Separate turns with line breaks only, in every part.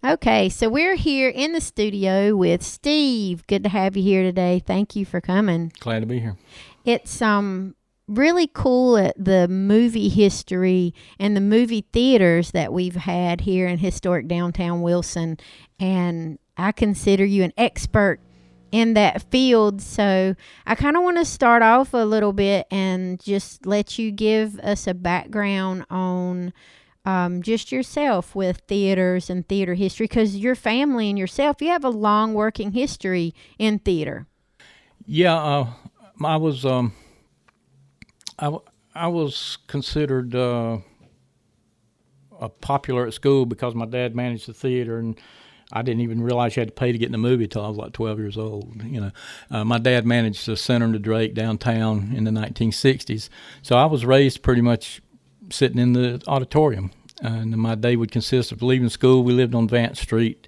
Okay, so we're here in the studio with Steve. Good to have you here today. Thank you for coming.
Glad to be here.
It's really cool at the movie history and the movie theaters that we've had here in historic downtown Wilson, and I consider you an expert in that field. So I kind of want to start off a little bit and just let you give us a background on just yourself with theaters and theater history, because your family and yourself, you have a long working history in theater.
Yeah, I was I was considered popular at school because my dad managed the theater, and I didn't even realize you had to pay to get in the movie until I was like 12 years old. My dad managed the Center and the Drake downtown in the 1960s, so I was raised pretty much sitting in the auditorium. And my day would consist of leaving school. We lived on Vance Street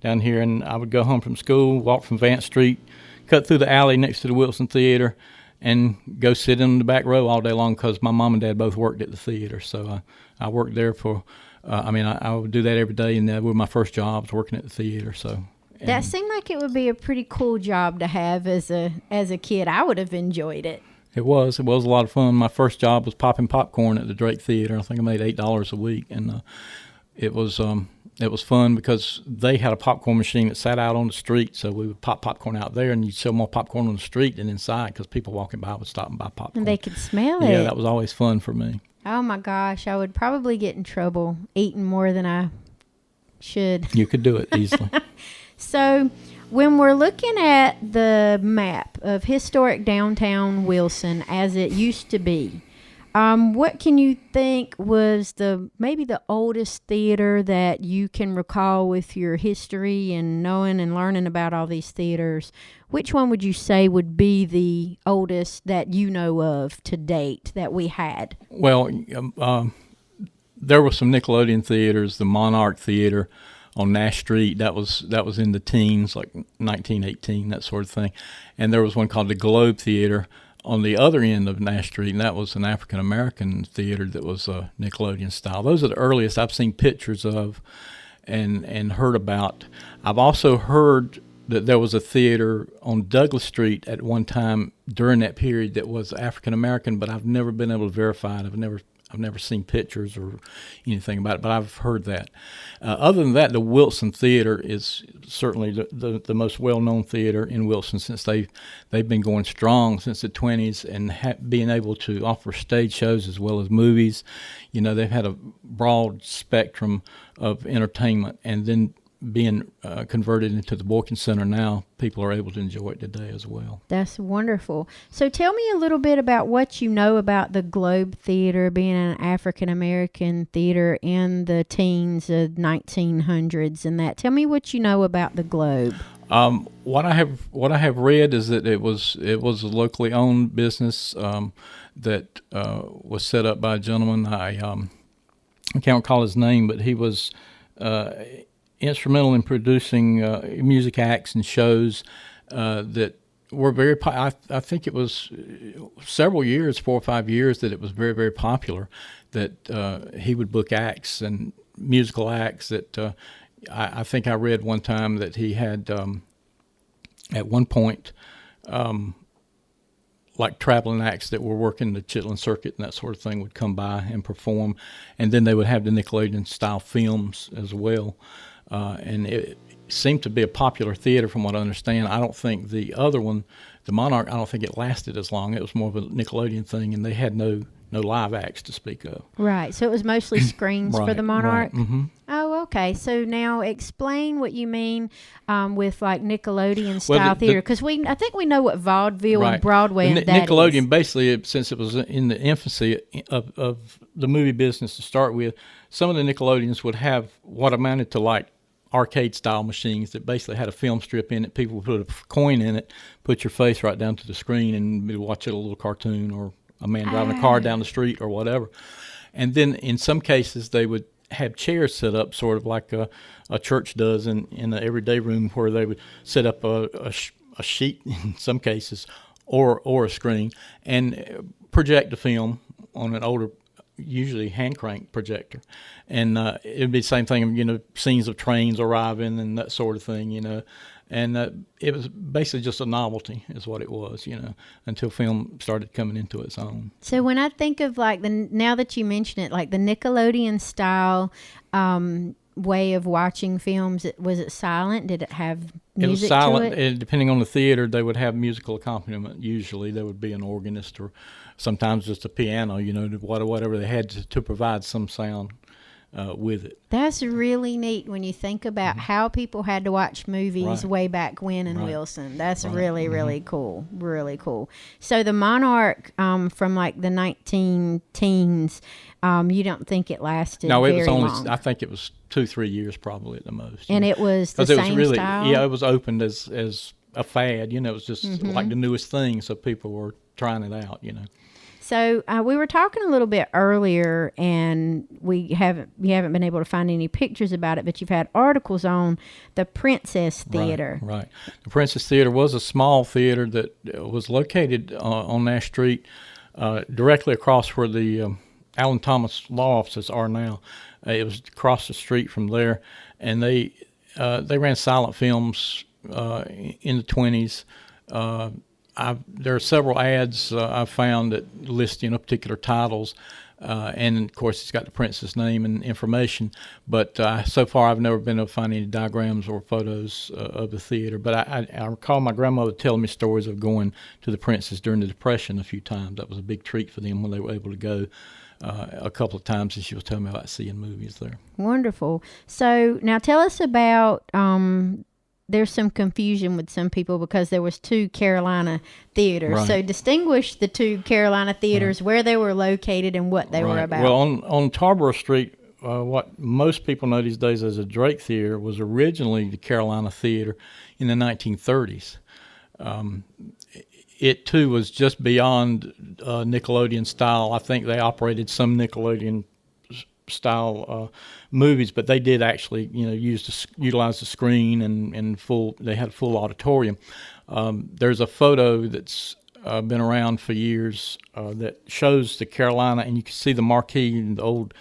down here, and I would go home from school, walk from Vance Street, cut through the alley next to the Wilson Theater, and go sit in the back row all day long because my mom and dad both worked at the theater. So I worked there for, I would do that every day, and that was my first jobs, working at the theater. So
that seemed like it would be a pretty cool job to have as a kid. I would have enjoyed it.
It was a lot of fun. My first job was popping popcorn at the Drake Theater. I think I made $8 a week, and it was fun because they had a popcorn machine that sat out on the street. So we would pop popcorn out there, and you'd sell more popcorn on the street than inside because people walking by would stop and buy popcorn.
And they could smell it.
Yeah, that was always fun for me.
Oh my gosh, I would probably get in trouble eating more than I should.
You could do it easily.
So when we're looking at the map of historic downtown Wilson as it used to be, what can you think was maybe the oldest theater that you can recall with your history and knowing and learning about all these theaters? Which one would you say would be the oldest that you know of to date that we had?
Well, there were some Nickelodeon theaters, the Monarch Theater on Nash Street. That was in the teens, like 1918, that sort of thing. And there was one called the Globe Theater on the other end of Nash Street, and that was an African-American theater that was Nickelodeon style. Those are the earliest I've seen pictures of and heard about. I've also heard that there was a theater on Douglas Street at one time during that period that was African-American, but I've never been able to verify it. I've never seen pictures or anything about it, but I've heard that. Other than that, the Wilson Theater is certainly the most well-known theater in Wilson since they've been going strong since the 20s and being able to offer stage shows as well as movies. They've had a broad spectrum of entertainment, and then being converted into the Boykin Center now, people are able to enjoy it today as well.
That's wonderful. So tell me a little bit about what you know about the Globe Theater, being an African-American theater in the teens of 1900s and that. Tell me what you know about the Globe.
What I have read is that it was a locally owned business that was set up by a gentleman. I can't recall his name, but he was instrumental in producing music acts and shows that were very I think it was several years, 4 or 5 years, that it was very, very popular, that he would book acts and musical acts that I think I read one time that he had at one point like traveling acts that were working the Chitlin Circuit and that sort of thing would come by and perform, and then they would have the Nickelodeon style films as well. And it seemed to be a popular theater from what I understand. I don't think the other one, the Monarch, I don't think it lasted as long. It was more of a Nickelodeon thing, and they had no live acts to speak of.
Right, so it was mostly screens for the Monarch?
Right. Mm-hmm.
Oh, okay. So now explain what you mean with like Nickelodeon style theater, because I think we know what vaudeville and Broadway and that
Nickelodeon,
is.
basically, since it was in the infancy of the movie business to start with, some of the Nickelodeons would have what amounted to like arcade-style machines that basically had a film strip in it. People would put a coin in it, put your face right down to the screen, and watch a little cartoon or a man driving a car down the street or whatever. And then in some cases, they would have chairs set up sort of like a church does in the everyday room, where they would set up a sheet in some cases or a screen and project the film on an older usually hand crank projector, and it'd be the same thing. Scenes of trains arriving and that sort of thing. And it was basically just a novelty, is what it was. Until film started coming into its own.
So when I think of like now that you mention it, like the Nickelodeon style way of watching films, was it silent? Did it have music?
It was silent.
to it?
Depending on the theater, they would have musical accompaniment. Usually, there would be an organist or sometimes just a piano. Whatever they had to provide some sound with it.
That's really neat when you think about how people had to watch movies way back when in Wilson. That's really, really cool. Really cool. So the Monarch from like the 19 teens, you don't think it lasted
No, it
very
was only,
long?
I think it was 2-3 years probably at the most.
And it was the same style?
Yeah, it was opened as a fad. It was just like the newest thing, so people were trying it out,
So we were talking a little bit earlier, and we haven't been able to find any pictures about it, but you've had articles on the Princess Theater.
Right. The Princess Theater was a small theater that was located on Nash Street, directly across where the Allen Thomas law offices are now. It was across the street from there, and they ran silent films in the 20s. There are several ads I've found that list particular titles, and of course it's got the Prince's name and information. But so far I've never been able to find any diagrams or photos of the theater. But I recall my grandmother telling me stories of going to the Prince's during the Depression a few times. That was a big treat for them when they were able to go a couple of times, and she was telling me about seeing movies there.
Wonderful. So now tell us about. There's some confusion with some people because there was 2 Carolina theaters.
Right.
So distinguish the 2 Carolina theaters, where they were located and what they were about.
Well, on Tarboro Street, what most people know these days as a Drake Theater was originally the Carolina Theater in the 1930s. It, too, was just beyond Nickelodeon style. I think they operated some Nickelodeon style movies, but they did actually utilize the screen and they had a full auditorium. There's a photo that's been around for years that shows the Carolina, and you can see the marquee in the old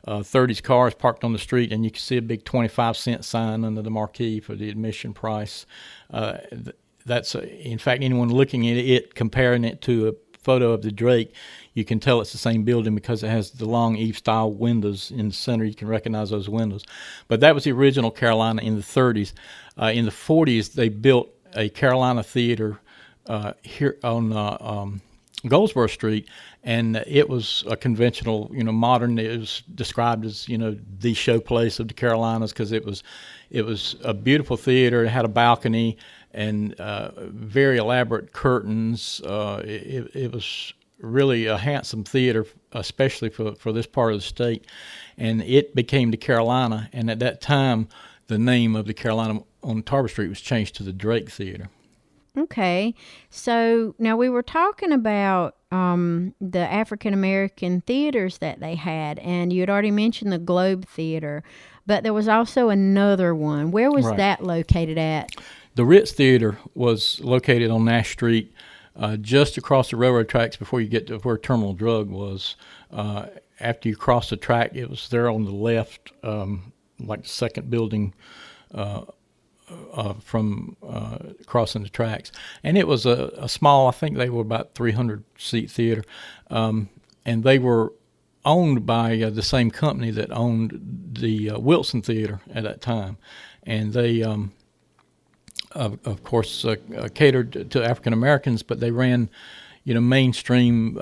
30s cars parked on the street, and you can see a big 25-cent sign under the marquee for the admission price. That's in fact, anyone looking at it, comparing it to a photo of the Drake, you can tell it's the same building because it has the long eave-style windows in the center. You can recognize those windows. But that was the original Carolina in the 30s. In the 40s, they built a Carolina theater here on Goldsboro Street, and it was a conventional, modern. It was described as, the showplace of the Carolinas because it was a beautiful theater. It had a balcony and very elaborate curtains. It was really a handsome theater, especially for this part of the state, and it became the Carolina. And at that time, the name of the Carolina on Tarboro Street was changed to the Drake Theater.
Okay, so now we were talking about the African American theaters that they had, and you had already mentioned the Globe Theater, but there was also another one. Where was that located at?
The Ritz Theater was located on Nash Street, just across the railroad tracks before you get to where Terminal Drug was. After you cross the track, it was there on the left, like the second building from crossing the tracks. And it was a small, I think they were about 300-seat theater, and they were owned by the same company that owned the Wilson Theater at that time. And they... of course, catered to African Americans, but they ran, mainstream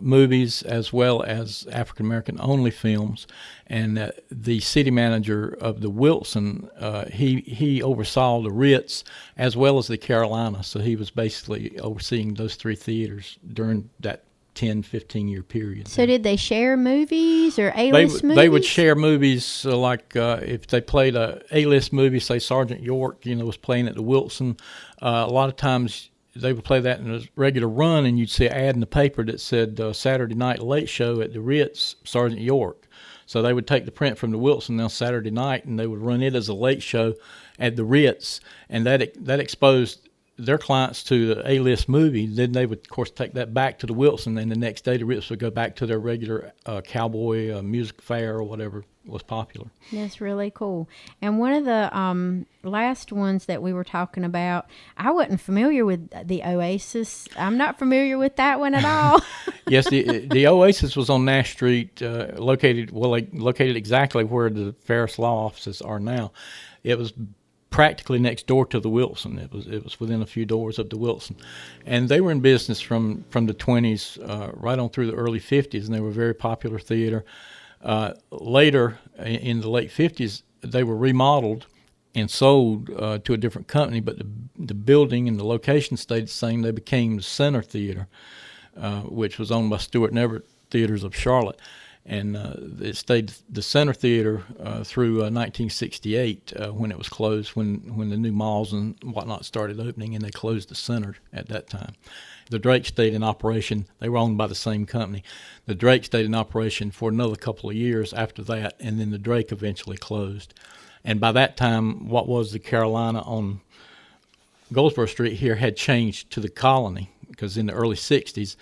movies as well as African American only films. And the city manager of the Wilson, he oversaw the Ritz as well as the Carolina. So he was basically overseeing those 3 theaters during that 10, 15-year period.
So did they share movies or A-list movies?
They would share movies, like if they played a A-list movie, say Sergeant York, was playing at the Wilson. A lot of times they would play that in a regular run, and you'd see an ad in the paper that said Saturday night late show at the Ritz, Sergeant York. So they would take the print from the Wilson on Saturday night, and they would run it as a late show at the Ritz, and that exposed their clients to the A-list movie, then they would, of course, take that back to the Wilson, and the next day the Ritz would go back to their regular cowboy music fair or whatever was popular.
That's really cool. And one of the last ones that we were talking about, I wasn't familiar with the Oasis. I'm not familiar with that one at all.
Yes, the Oasis was on Nash Street, located exactly where the Ferris Law offices are now. It was practically next door to the Wilson. It was within a few doors of the Wilson, and they were in business from the 20s right on through the early 50s, and they were a very popular theater. Later, in the late 50s, they were remodeled and sold to a different company, but the building and the location stayed the same. They became the Center Theater, which was owned by Stewart and Everett Theaters of Charlotte. And it stayed the Center Theater through 1968 when it was closed, when the new malls and whatnot started opening, and they closed the Center at that time. The Drake stayed in operation. They were owned by the same company. The Drake stayed in operation for another couple of years after that, and then the Drake eventually closed. And by that time, what was the Carolina on Goldsboro Street here had changed to the Colony, because in the early 60s,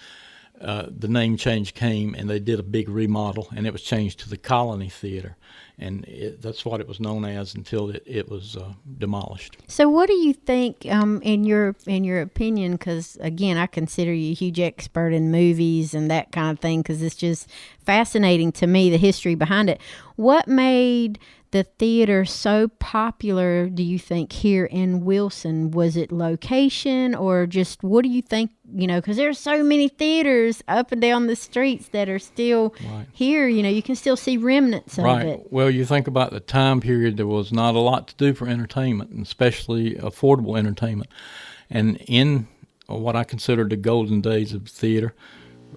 the name change came, and they did a big remodel, and it was changed to the Colony Theater, and that's what it was known as until it was demolished.
So, what do you think, in your opinion? Because again, I consider you a huge expert in movies and that kind of thing, because it's just fascinating to me, the history behind it. What made the theater so popular, do you think, here in Wilson? Was it location, or just, what do you think, because there's so many theaters up and down the streets that are still here, you can still see remnants of it.
Well, you think about the time period, there was not a lot to do for entertainment, and especially affordable entertainment. And in what I consider the golden days of theater,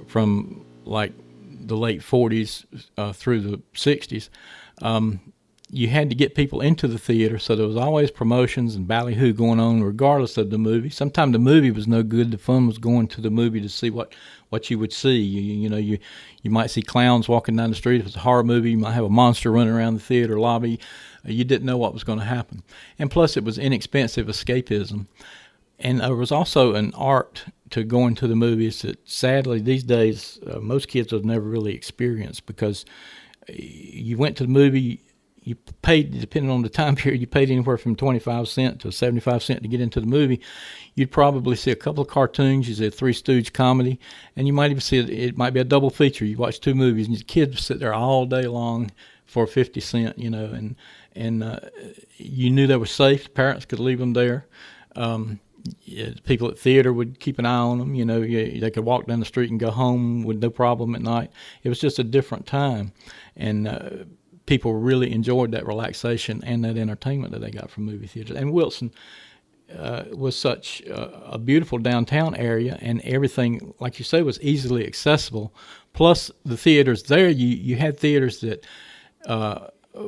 from like the late 40s through the 60s, you had to get people into the theater, so there was always promotions and ballyhoo going on regardless of the movie. Sometimes the movie was no good. The fun was going to the movie to see what you would see. You might see clowns walking down the street. If it was a horror movie, you might have a monster running around the theater lobby. You didn't know what was going to happen. And plus, it was inexpensive escapism. And there was also an art to going to the movies that sadly these days most kids have never really experienced, because you went to the movie, you paid, depending on the time period, you paid anywhere from 25 cents to 75 cents to get into the movie. You'd probably see a couple of cartoons, you see a Three Stooge comedy, and you might even see it might be a double feature. You watch two movies, and your kids would sit there all day long for 50 cents, and you knew they were safe. The parents could leave them there. People at theater would keep an eye on them. They could walk down the street and go home with no problem at night. It was just a different time, and people really enjoyed that relaxation and that entertainment that they got from movie theaters. And Wilson was such a beautiful downtown area, and everything, like you say, was easily accessible. Plus, the theaters there, you had theaters that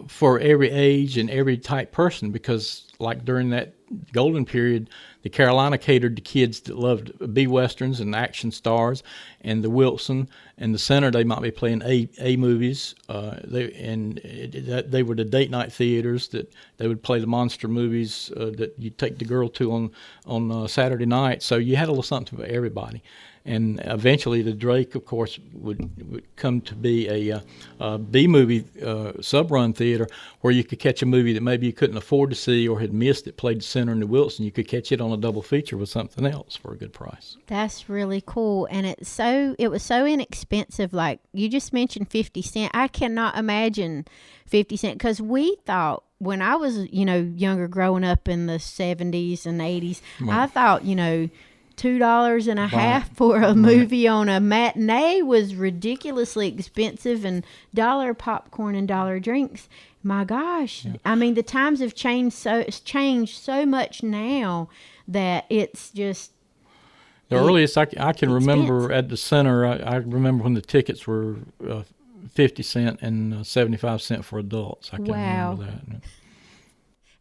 for every age and every type person, because like during that golden period, the Carolina catered to kids that loved B-westerns and action stars, and the Wilson and the Center, they might be playing A movies. They were the date night theaters that they would play the monster movies that you take the girl to on Saturday night. So you had a little something for everybody. And eventually the Drake, of course, would come to be a B-movie sub-run theater where you could catch a movie that maybe you couldn't afford to see or had missed that played the Center in the Wilson. You could catch it on a double feature with something else for a good price.
That's really cool. And it was so inexpensive. Like you just mentioned 50 cents. I cannot imagine 50 cents, because we thought, when I was, younger, growing up in the 70s and 80s, I thought, $2 and a half for a movie on a matinee was ridiculously expensive, and dollar popcorn and dollar drinks. My gosh. Yeah. I mean, the times have changed so much now that it's just
the earliest I can remember at the Center. I remember when the tickets were 50 cents and 75 cents for adults. I can remember that.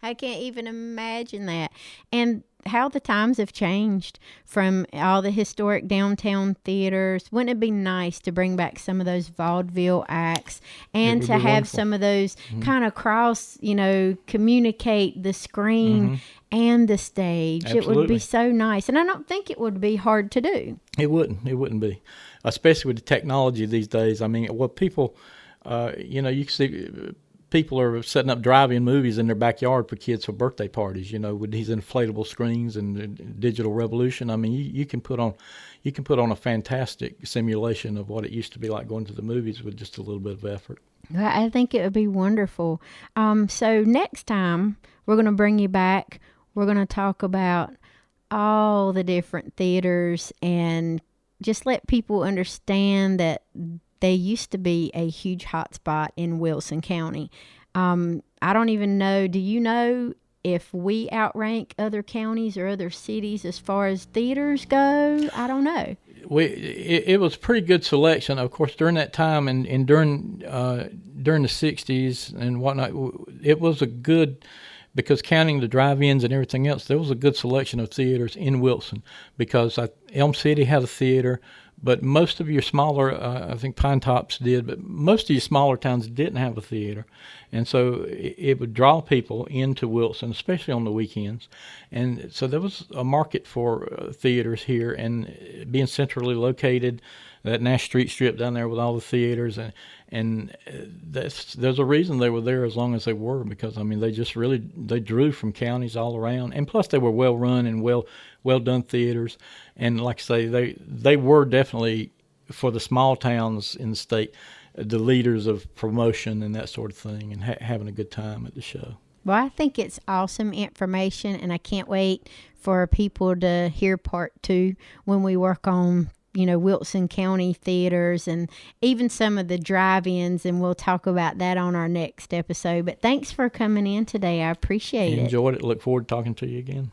I can't even imagine that. And how the times have changed from all the historic downtown theaters. Wouldn't it be nice to bring back some of those vaudeville acts
It
and
would
to
be
have
wonderful.
some of those kind of cross, communicate the screen and the stage? It would be
Absolutely.
so nice. And I don't think it would be hard to do.
It wouldn't. It wouldn't be, especially with the technology these days. I mean, what people, you can see people are setting up drive-in movies in their backyard for kids for birthday parties. With these inflatable screens and the digital revolution. I mean, you can put on a fantastic simulation of what it used to be like going to the movies with just a little bit of effort.
Well, I think it would be wonderful. So next time we're going to bring you back. We're going to talk about all the different theaters and just let people understand that they used to be a huge hotspot in Wilson County. I don't even know. Do you know if we outrank other counties or other cities as far as theaters go? I don't know.
It was a pretty good selection, of course, during that time and during the '60s and whatnot. It was a good, because counting the drive-ins and everything else, there was a good selection of theaters in Wilson. Because Elm City had a theater, but most of your smaller, I think Pine Tops did, but most of your smaller towns didn't have a theater. And so it would draw people into Wilson, especially on the weekends. And so there was a market for theaters here, and being centrally located, that Nash Street strip down there with all the theaters, and there's a reason they were there as long as they were, because I mean they drew from counties all around, and plus they were well run and well done theaters, and like I say, they were definitely, for the small towns in the state, the leaders of promotion and that sort of thing, and having a good time at the show.
Well, I think it's awesome information, and I can't wait for people to hear part 2 when we work on Wilson County theaters and even some of the drive-ins, and we'll talk about that on our next episode. But thanks for coming in today. I appreciate it.
Enjoyed it. Look forward to talking to you again.